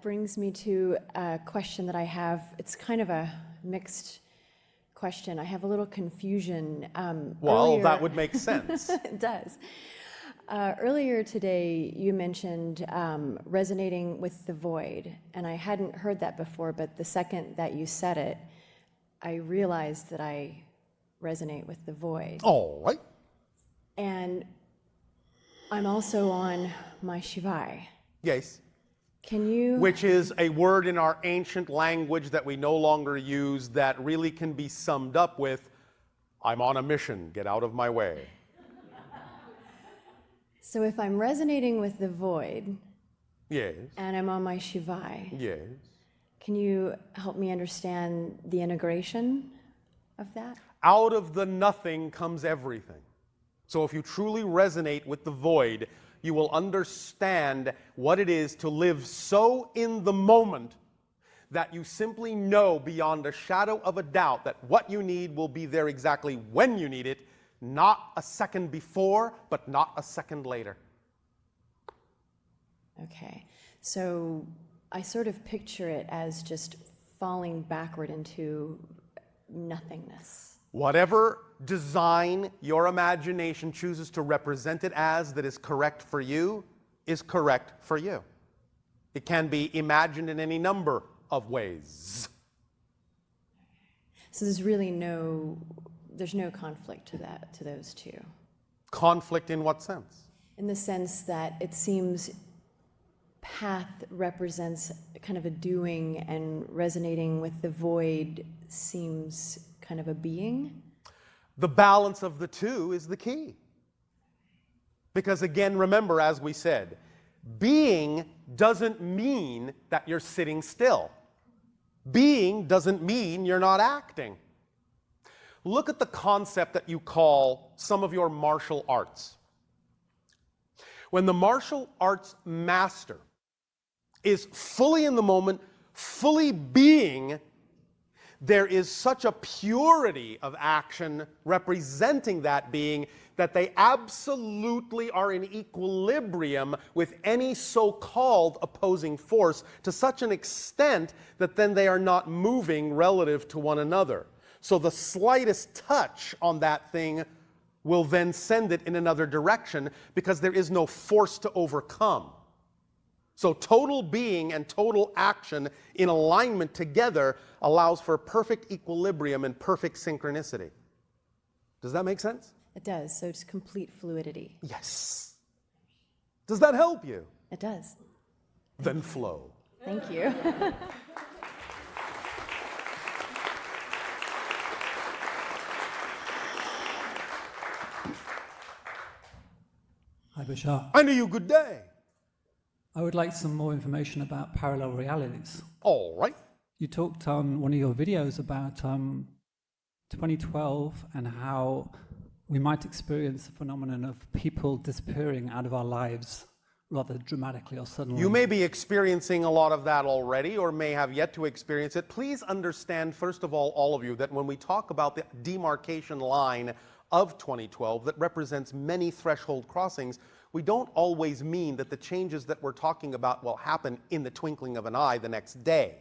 brings me to a question that I have. It's kind of a mixed question. I have a little confusion. Well, that would make sense. It does. Earlier today, you mentioned resonating with the void, and I hadn't heard that before, but the second that you said it, I realized that I resonate with the void. All right. And I'm also on my Shivai. Yes. Can you... Which is a word in our ancient language that we no longer use that really can be summed up with, I'm on a mission, get out of my way. So if I'm resonating with the void, yes, and I'm on my Shivai, yes, can you help me understand the integration of that? out of the nothing comes everything. So if you truly resonate with the void, you will understand what it is to live so in the moment that you simply know beyond a shadow of a doubt that what you need will be there exactly when you need it, not a second before, but not a second later. Okay, so I sort of picture it as just falling backward into nothingness. Whatever design your imagination chooses to represent it as that is correct for you is correct for you. It can be imagined in any number of ways. So there's no conflict to that, to those two. Conflict in what sense? In the sense that it seems path represents kind of a doing, and resonating with the void seems kind of a being. The balance of the two is the key. Because again, remember, as we said, being doesn't mean that you're sitting still. Being doesn't mean you're not acting. Look at the concept that you call some of your martial arts. When the martial arts master is fully in the moment, fully being, there is such a purity of action representing that being that they absolutely are in equilibrium with any so-called opposing force to such an extent that then they are not moving relative to one another. So the slightest touch on that thing will then send it in another direction because there is no force to overcome. So total being and total action in alignment together allows for perfect equilibrium and perfect synchronicity. Does that make sense? It does, so it's complete fluidity. Yes. Does that help you? It does. Then flow. Thank you. Hi, Bashar. I knew you. Good day. I would like some more information about parallel realities. All right. You talked on one of your videos about 2012 and how we might experience the phenomenon of people disappearing out of our lives rather dramatically or suddenly. You may be experiencing a lot of that already or may have yet to experience it. Please understand, first of all of you, that when we talk about the demarcation line of 2012 that represents many threshold crossings, we don't always mean that the changes that we're talking about will happen in the twinkling of an eye the next day.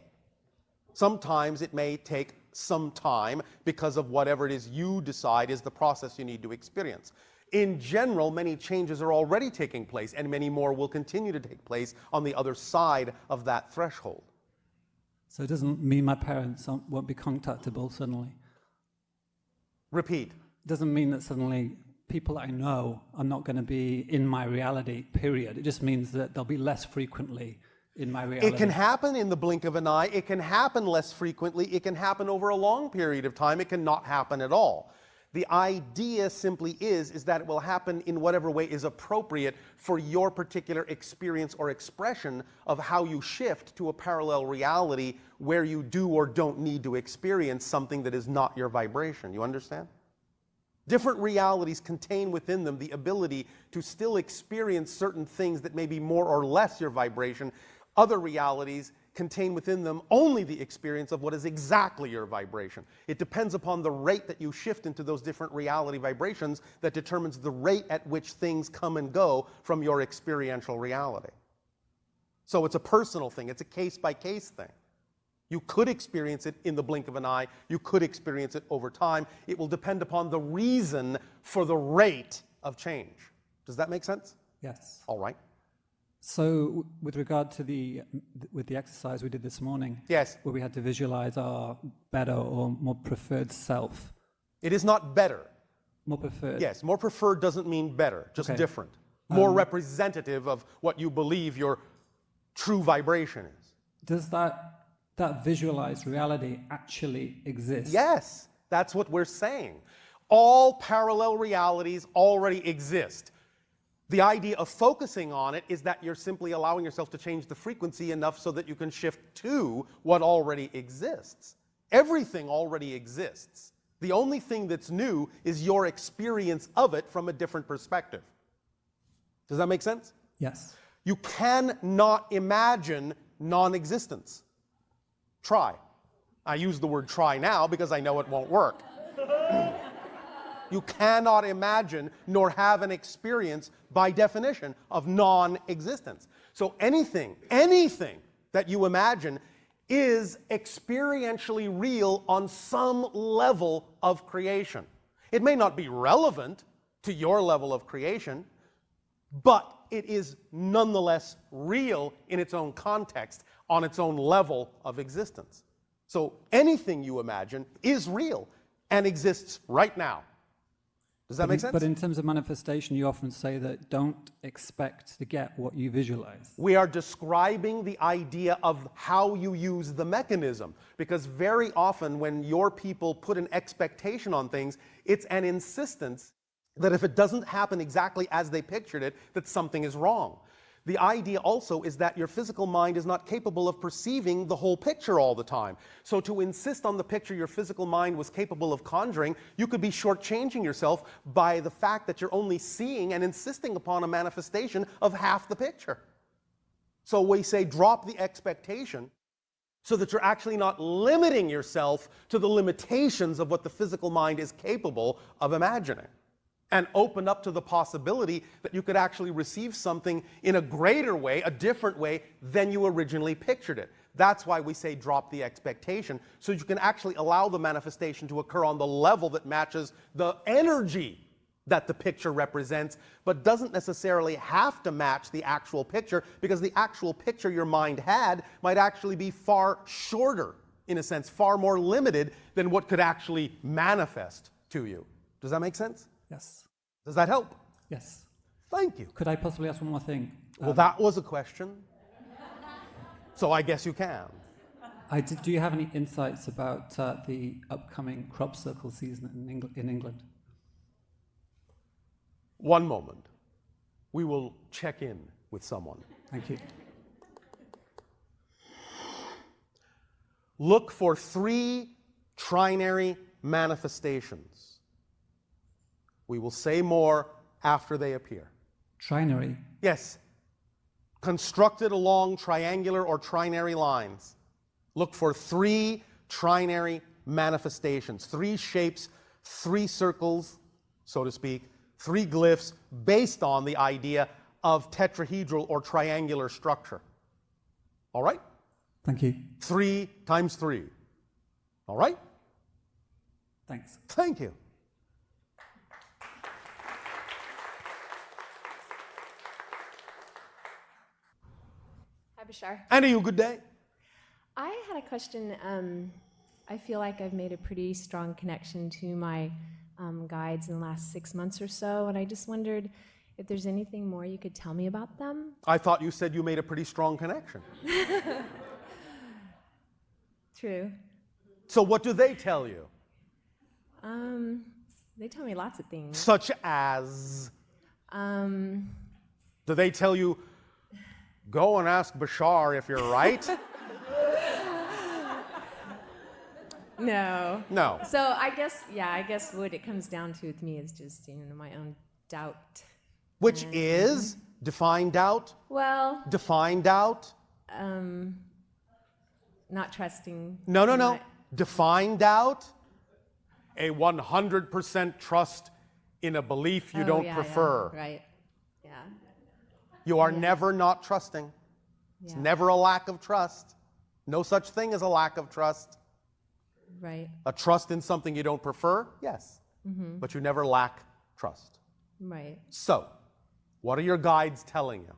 Sometimes it may take some time because of whatever it is you decide is the process you need to experience. In general, many changes are already taking place, and many more will continue to take place on the other side of that threshold. So it doesn't mean my parents won't be contactable suddenly? Repeat. It doesn't mean that suddenly people I know are not going to be in my reality, period. It just means that they'll be less frequently in my reality. It can happen in the blink of an eye. It can happen less frequently. It can happen over a long period of time. It can not happen at all. The idea simply is that it will happen in whatever way is appropriate for your particular experience or expression of how you shift to a parallel reality where you do or don't need to experience something that is not your vibration. You understand? Different realities contain within them the ability to still experience certain things that may be more or less your vibration. Other realities contain within them only the experience of what is exactly your vibration. It depends upon the rate that you shift into those different reality vibrations that determines the rate at which things come and go from your experiential reality. So it's a personal thing. It's a case-by-case thing. You could experience it in the blink of an eye. You could experience it over time. It will depend upon the reason for the rate of change. Does that make sense? Yes. All right. So with regard to the exercise we did this morning, Yes. where we had to visualize our better or more preferred self. It is not better. More preferred. Yes, more preferred doesn't mean better, just Okay. different. More representative of what you believe your true vibration is. Does that visualized reality actually exist? Yes, that's what we're saying. All parallel realities already exist. The idea of focusing on it is that you're simply allowing yourself to change the frequency enough so that you can shift to what already exists. Everything already exists. The only thing that's new is your experience of it from a different perspective. Does that make sense? Yes. You cannot imagine non-existence. Try. I use the word try now because I know it won't work. You cannot imagine nor have an experience, by definition, of non-existence. So anything that you imagine is experientially real on some level of creation. It may not be relevant to your level of creation, but it is nonetheless real in its own context, on its own level of existence. So anything you imagine is real and exists right now. Does that make sense? But in terms of manifestation, you often say that don't expect to get what you visualize. We are describing the idea of how you use the mechanism, because very often when your people put an expectation on things, it's an insistence that if it doesn't happen exactly as they pictured it, that something is wrong. The idea also is that your physical mind is not capable of perceiving the whole picture all the time. So to insist on the picture your physical mind was capable of conjuring, you could be shortchanging yourself by the fact that you're only seeing and insisting upon a manifestation of half the picture. So we say drop the expectation so that you're actually not limiting yourself to the limitations of what the physical mind is capable of imagining, and open up to the possibility that you could actually receive something in a greater way, a different way than you originally pictured it. That's why we say drop the expectation, so you can actually allow the manifestation to occur on the level that matches the energy that the picture represents, but doesn't necessarily have to match the actual picture, because the actual picture your mind had might actually be far shorter, in a sense, far more limited than what could actually manifest to you. Does that make sense? Yes. Does that help? Yes. Thank you. Could I possibly ask one more thing? Well, that was a question. So I guess you can. Do you have any insights about the upcoming crop circle season in England? One moment. We will check in with someone. Thank you. Look for 3 trinary manifestations. We will say more after they appear. Trinary? Yes. Constructed along triangular or trinary lines. Look for 3 trinary manifestations. 3 shapes, 3 circles, so to speak, 3 glyphs based on the idea of tetrahedral or triangular structure. All right? Thank you. 3 times 3. All right? Thanks. Thank you. Hi, Bashar. And you, good day. I had a question. I feel like I've made a pretty strong connection to my guides in the last 6 months or so, and I just wondered if there's anything more you could tell me about them. I thought you said you made a pretty strong connection. True. So what do they tell you? They tell me lots of things. Such as? Do they tell you, go and ask Bashar if you're right? No. No. So I guess what it comes down to with me is just, my own doubt. Which is? Define doubt? Well, Define doubt? not trusting. No. Define doubt? A 100% trust in a belief you don't prefer. Yeah, right. Yeah. You are never not trusting. It's Yeah. never a lack of trust. No such thing as a lack of trust. Right. A trust in something you don't prefer, yes, but you never lack trust. Right. So, what are your guides telling you?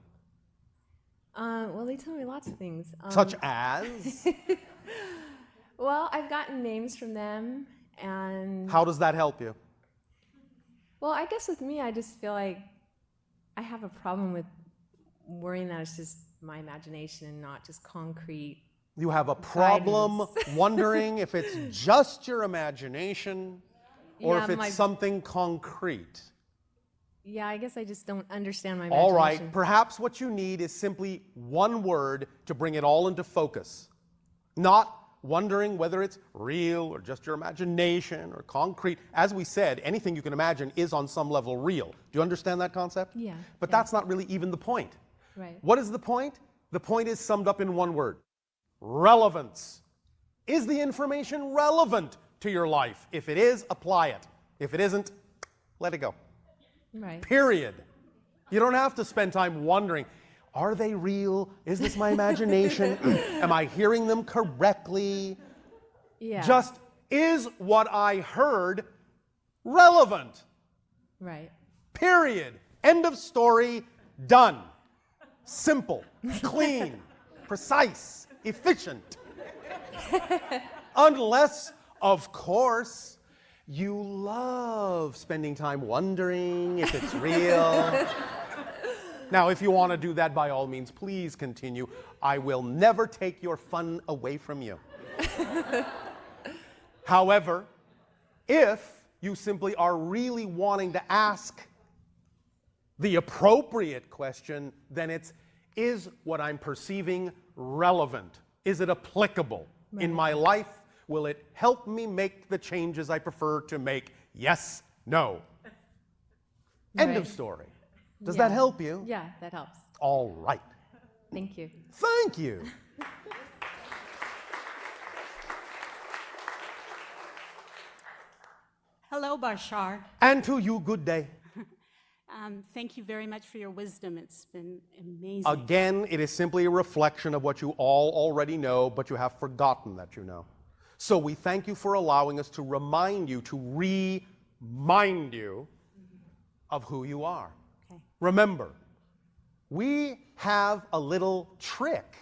Well, they tell me lots of things. Such as? Well, I've gotten names from them, and How does that help you? well, I guess with me, I just feel like I have a problem with worrying that it's just my imagination and not just concrete. You have a problem Guidance. wondering if it's just your imagination or Yeah, if it's something concrete. Yeah, I guess I just don't understand my All imagination. right, perhaps what you need is simply one word to bring it all into focus. Not wondering whether it's real or just your imagination or concrete. As we said, anything you can imagine is on some level real. Do you understand that concept? Yeah. But yeah. that's not really even the point. Right. What is the point? The point is summed up in one word. Relevance. Is the information relevant to your life? If it is, apply it. If it isn't, let it go. Right. Period. You don't have to spend time wondering, are they real? Is this my imagination? Am I hearing them correctly? Yeah. Just, is what I heard relevant? Right. Period. End of story. Done. Simple, clean, precise, efficient. Unless, of course, you love spending time wondering if it's real. Now, if you want to do that, by all means, please continue. I will never take your fun away from you. However, if you simply are really wanting to ask the appropriate question, then it's, is what I'm perceiving relevant? Is it applicable in my life? Will it help me make the changes I prefer to make? Yes, no. End of Right. story. Does Yeah. that help you? Yeah, that helps. All right. Thank you. Thank you. Hello, Bashar. And to you, good day. Thank you very much for your wisdom. It's been amazing. Again, it is simply a reflection of what you all already know, but you have forgotten that you know. So we thank you for allowing us to remind you, to remind you of who you are. Okay. Remember, we have a little trick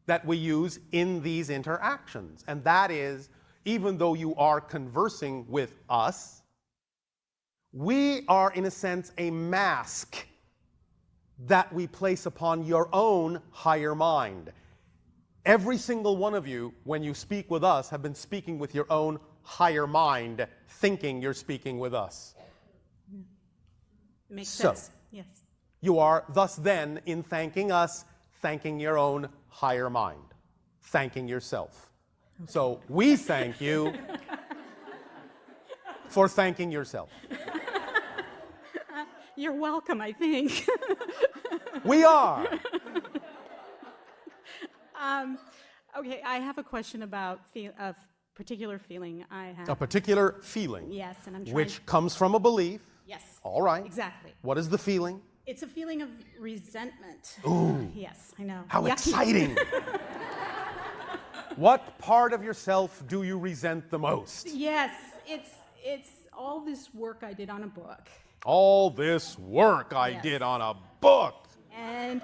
that we use in these interactions, and that is, even though you are conversing with us, we are, in a sense, a mask that we place upon your own higher mind. Every single one of you, when you speak with us, have been speaking with your own higher mind, thinking you're speaking with us. It makes So- sense. Yes. You are thus then, in thanking us, thanking your own higher mind, thanking yourself. So we thank you for thanking yourself. You're welcome, I think. We are. Okay, I have a question about a particular feeling I have. A particular feeling, Yes, and I'm trying. which comes from a belief. Yes. All right. Exactly. What is the feeling? It's a feeling of resentment. Ooh, Yes, I know. how Yucky. exciting. What part of yourself do you resent the most? Yes, it's all this work I did on a book, All this work I Yes. did on a book. and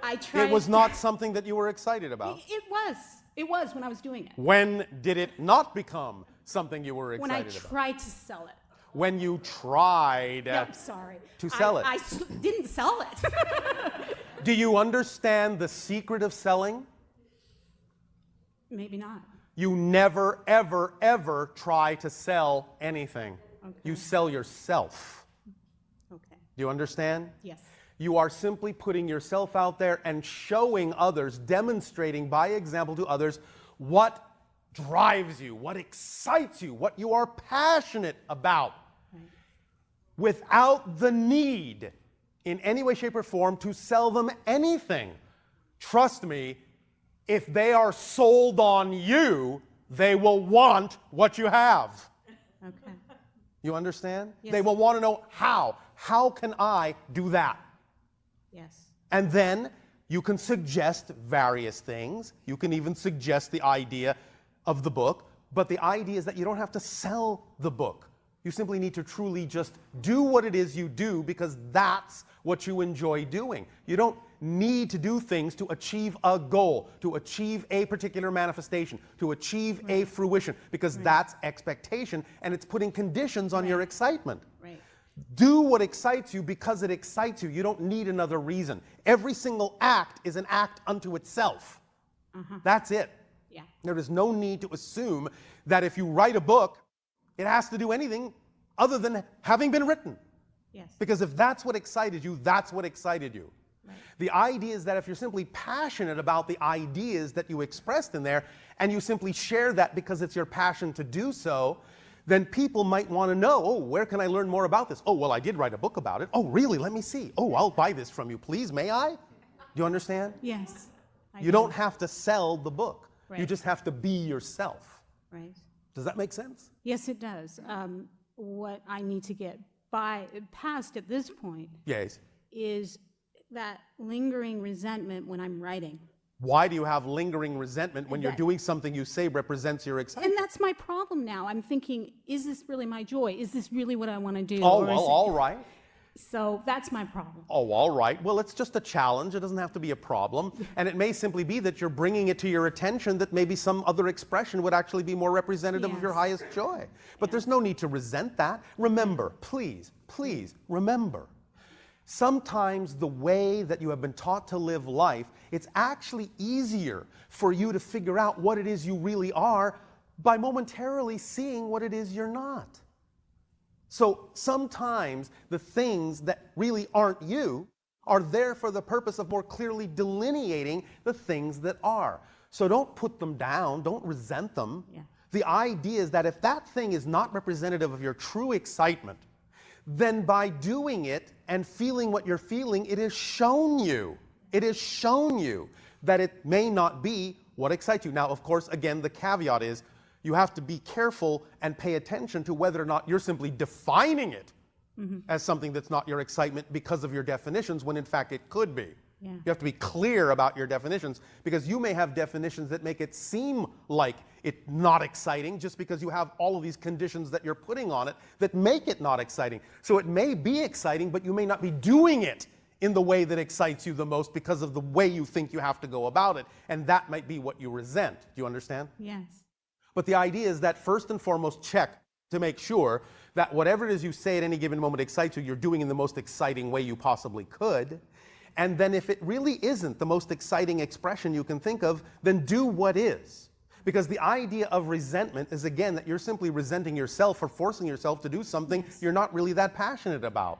I tried. It was not something that you were excited about. It was. It was when I was doing it. When did it not become something you were When I excited about? tried to sell it. When you tried. No, sorry. to sell it. I didn't sell it. Do you understand the secret of selling? Maybe not. You never, ever, ever try to sell anything. Okay. You sell yourself. Okay. Do you understand? Yes. You are simply putting yourself out there and showing others, demonstrating by example to others what drives you, what excites you, what you are passionate about, Right. without the need in any way, shape, or form to sell them anything. Trust me, if they are sold on you, they will want what you have. Okay. You understand? Yes. They will want to know how. How can I do that? Yes. And then You can suggest various things. You can even suggest the idea of the book. But the idea is that you don't have to sell the book. You simply need to truly just do what it is you do because that's what you enjoy doing. You don't need to do things to achieve a goal, to achieve a particular manifestation, to achieve a fruition, because that's expectation and it's putting conditions on your excitement. Right. Do what excites you because it excites you. You don't need another reason. Every single act is an act unto itself. That's it. Yeah. There is no need to assume that if you write a book, it has to do anything other than having been written. Yes. Because if that's what excited you, that's what excited you. Right. The idea is that if you're simply passionate about the ideas that you expressed in there, and you simply share that because it's your passion to do so, then people might want to know, oh, where can I learn more about this? Oh, well, I did write a book about it. Oh, really? Let me see. Oh, I'll buy this from you, please. May I? Do you understand? Yes. I You do. don't have to sell the book. You Right. just have to be yourself. Right. Does that make sense? Yes, it does. What I need to get past at this point Yes. is that lingering resentment when I'm writing. Why do you have lingering resentment when you're doing something you say represents your excitement? And that's my problem now. I'm thinking, is this really my joy? Is this really what I want to do? Oh, Or well, is it- all right. So that's my problem. Oh, all right. Well, it's just a challenge. It doesn't have to be a problem. And it may simply be that you're bringing it to your attention that maybe some other expression would actually be more representative of your Yes. highest joy. But there's no need to resent that. Remember, please, please remember, sometimes the way that you have been taught to live life, it's actually easier for you to figure out what it is you really are by momentarily seeing what it is you're not. So sometimes the things that really aren't you are there for the purpose of more clearly delineating the things that are. So don't put them down, don't resent them. Yeah. The idea is that if that thing is not representative of your true excitement, then by doing it and feeling what you're feeling, it has shown you that it may not be what excites you. Now, of course, again, the caveat is you have to be careful and pay attention to whether or not you're simply defining it as something that's not your excitement because of your definitions, when in fact it could be. Yeah. You have to be clear about your definitions, because you may have definitions that make it seem like it's not exciting just because you have all of these conditions that you're putting on it that make it not exciting. So it may be exciting, but you may not be doing it in the way that excites you the most because of the way you think you have to go about it, and that might be what you resent. Do you understand? Yes. But the idea is that first and foremost, check to make sure that whatever it is you say at any given moment excites you, you're doing in the most exciting way you possibly could. And then if it really isn't the most exciting expression you can think of, then do what is. Because the idea of resentment is, again, that you're simply resenting yourself for forcing yourself to do something you're not really that passionate about.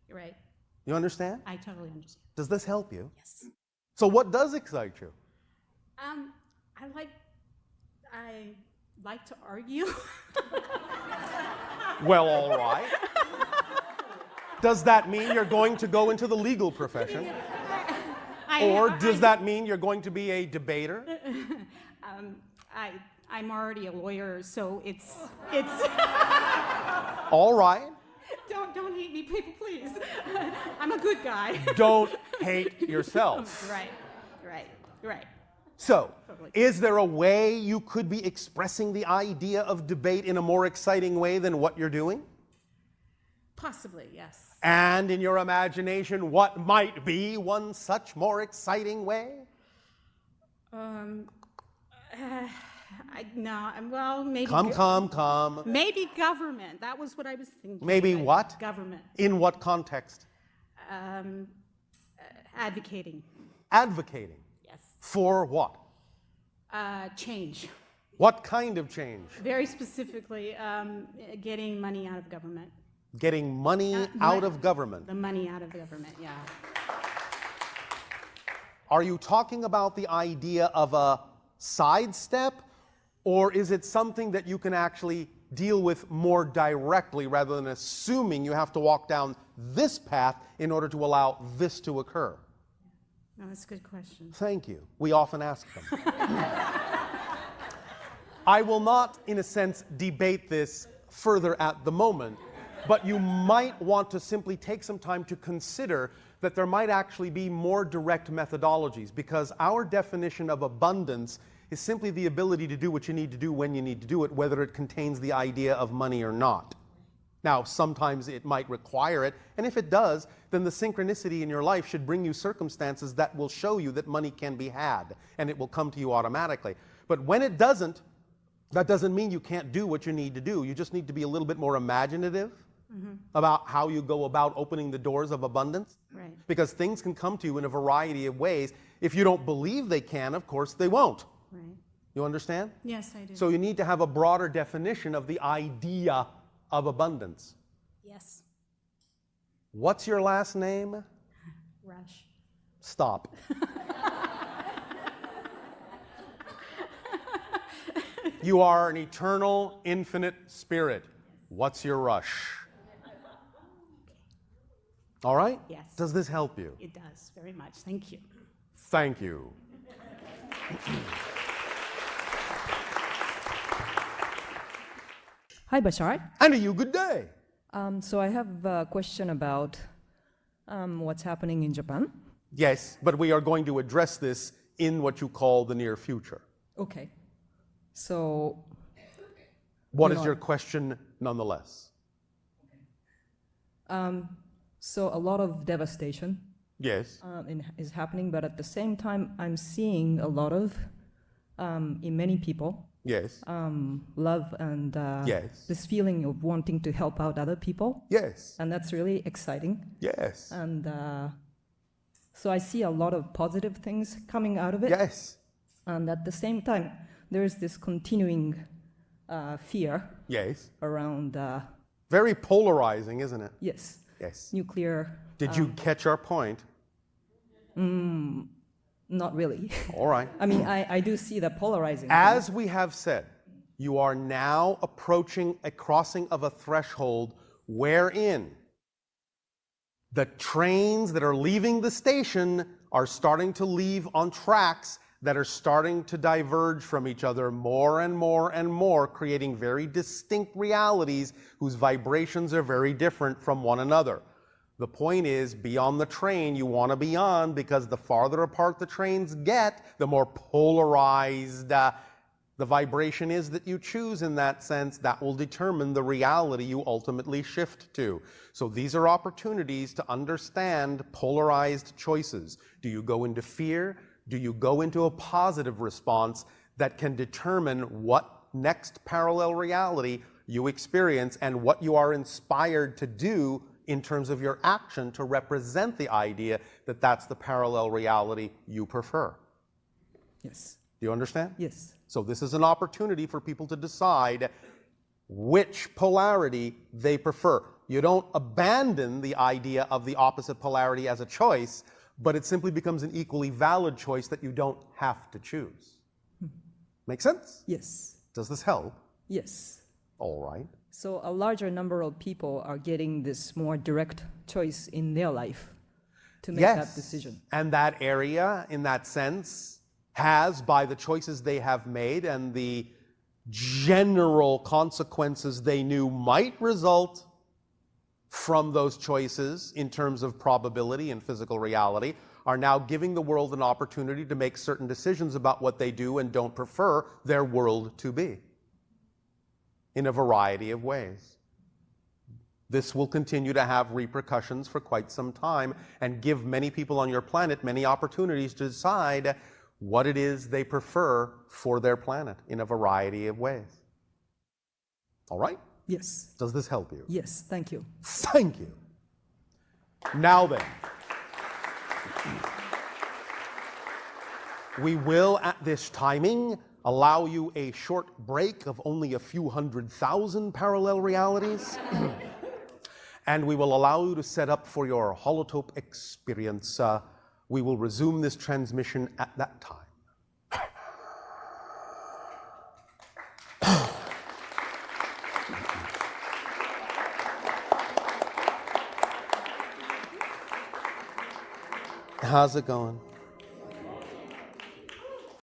You're right. You understand? I totally understand. Does this help you? Yes. So what does excite you? I like to argue. Well, all right. Does that mean you're going to go into the legal profession? Or does that mean you're going to be a debater? I'm already a lawyer, so it's. All right. Don't hate me, people, please. I'm a good guy. Don't hate yourself. Right. So, Totally. is there a way you could be expressing the idea of debate in a more exciting way than what you're doing? Possibly, yes. And in your imagination, what might be one such more exciting way? Well, maybe. Come. Maybe government. That was what I was thinking. Maybe but what? Government. In what context? Advocating. Advocating. Yes. For what? Change. What kind of change? Very specifically, getting money out of government. Getting money out of government. The money out of government, yeah. Are you talking about the idea of a sidestep, or is it something that you can actually deal with more directly rather than assuming you have to walk down this path in order to allow this to occur? No, that's a good question. Thank you. We often ask them. I will not, in a sense, debate this further at the moment, but you might want to simply take some time to consider that there might actually be more direct methodologies, because our definition of abundance is simply the ability to do what you need to do when you need to do it, whether it contains the idea of money or not. Now, sometimes it might require it, and if it does, then the synchronicity in your life should bring you circumstances that will show you that money can be had, and it will come to you automatically. But when it doesn't, that doesn't mean you can't do what you need to do. You just need to be a little bit more imaginative about how you go about opening the doors of abundance. Right. Because things can come to you in a variety of ways. If you don't believe they can, of course, they won't. Right. You understand? Yes, I do. So you need to have a broader definition of the idea of abundance. Yes. What's your last name? Rush. Stop. You are an eternal, infinite spirit. What's your rush? All right? Yes. Does this help you? It does, very much. Thank you. Thank you. Hi, Bashar. And to you, good day. So I have a question about what's happening in Japan. Yes, but we are going to address this in what you call the near future. Okay. So, What You is know- your question nonetheless? so a lot of devastation Yes. is happening, but at the same time, I'm seeing a lot of, in many people, Yes. love and Yes. this feeling of wanting to help out other people. Yes. And that's really exciting. Yes. And so I see a lot of positive things coming out of it. Yes. And at the same time, there is this continuing fear Yes. around, Very polarizing, isn't it? yes, Yes. nuclear. Did you catch our point? Not really. All right. I mean, I do see the polarizing. As we have said, you are now approaching a crossing of a threshold wherein the trains that are leaving the station are starting to leave on tracks that are starting to diverge from each other more and more and more, creating very distinct realities whose vibrations are very different from one another. The point is, be on the train you want to be on, because the farther apart the trains get, the more polarized the vibration is that you choose in that sense. That will determine the reality you ultimately shift to. So these are opportunities to understand polarized choices. Do you go into fear? Do you go into a positive response that can determine what next parallel reality you experience and what you are inspired to do in terms of your action to represent the idea that that's the parallel reality you prefer? Yes. Do you understand? Yes. So this is an opportunity for people to decide which polarity they prefer. You don't abandon the idea of the opposite polarity as a choice, but it simply becomes an equally valid choice that you don't have to choose. Make sense? Yes. Does this help? Yes. All right. So a larger number of people are getting this more direct choice in their life to make that decision. And that area, in that sense, has, by the choices they have made and the general consequences they knew might result from those choices in terms of probability and physical reality, are now giving the world an opportunity to make certain decisions about what they do and don't prefer their world to be, in a variety of ways. This will continue to have repercussions for quite some time and give many people on your planet many opportunities to decide what it is they prefer for their planet in a variety of ways. All right? Yes. Does this help you? Yes. Thank you. Thank you. Now then, we will at this timing allow you a short break of only a few 100,000 parallel realities. And we will allow you to set up for your holotope experience. We will resume this transmission at that time. How's it going?